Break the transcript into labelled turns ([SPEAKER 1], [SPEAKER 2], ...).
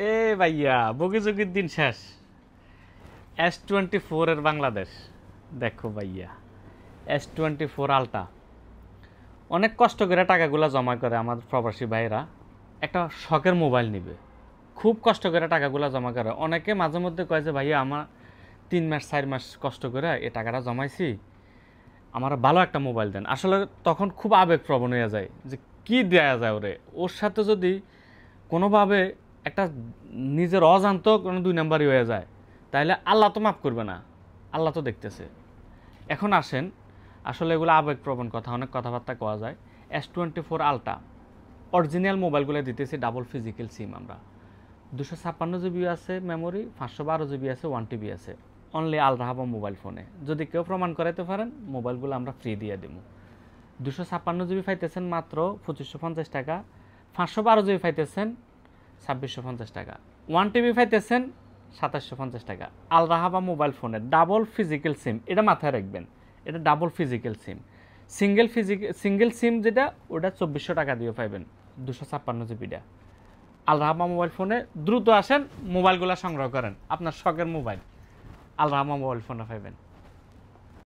[SPEAKER 1] এ ভাইয়া বগিযোগীর দিন শেষ। S24 এর বাংলাদেশ দেখো ভাইয়া, S24 আলটা অনেক কষ্ট করে টাকাগুলো জমা করে আমাদের প্রবাসী ভাইরা একটা শখের মোবাইল নিবে, খুব কষ্ট করে টাকাগুলো জমা করে। অনেকে মাঝে মধ্যে কয় যে ভাইয়া আমার 3 মাস 4 মাস কষ্ট করে এই টাকাটা জমাইছি, আমার ভালো একটা মোবাইল দেন। আসলে তখন খুব আবেগপ্রবণ হয়ে যায় যে কি দেয়া যায় ওরে। ওর সাথে যদি কোনোভাবে একটা নিজের অজান্ত কোনো 2 নাম্বারই হয়ে যায়, তাহলে আল্লাহ তো মাফ করবে না, আল্লাহ তো দেখতেছে। এখন আসেন, আসলে এগুলো আবেগপ্রবণ কথা, অনেক কথাবার্তা কওয়া যায়। S24 আলটা অরিজিনাল মোবাইলগুলো দিতেছি ডাবল ফিজিক্যাল সিম আমরা। 256 জিবি আছে মেমোরি, 512 জিবি আছে, 1 TB আছে। অনলি আল রাহাবা মোবাইল ফোনে যদি কেউ প্রমাণ করাইতে পারেন, মোবাইলগুলো আমরা ফ্রি দিয়ে দেবো। 256 জিবি পাইতেছেন মাত্র 2550 টাকা, 512 জিবি পাইতেছেন 2650 টাকা, 1 TB পাইতেছেন 2750 টাকা। আল রাহাবা মোবাইল ফোনের ডাবল ফিজিক্যাল সিম, এটা মাথায় রাখবেন, এটা ডাবল ফিজিক্যাল সিম। সিঙ্গেল সিম যেটা, ওটা 2400 টাকা দিয়ে পাইবেন 256 জিবিটা। আল রাহাবা মোবাইল ফোনে দ্রুত আসেন, মোবাইলগুলো সংগ্রহ করেন, আপনার শখের মোবাইল আল রাহাবা মোবাইল ফোনে পাইবেন।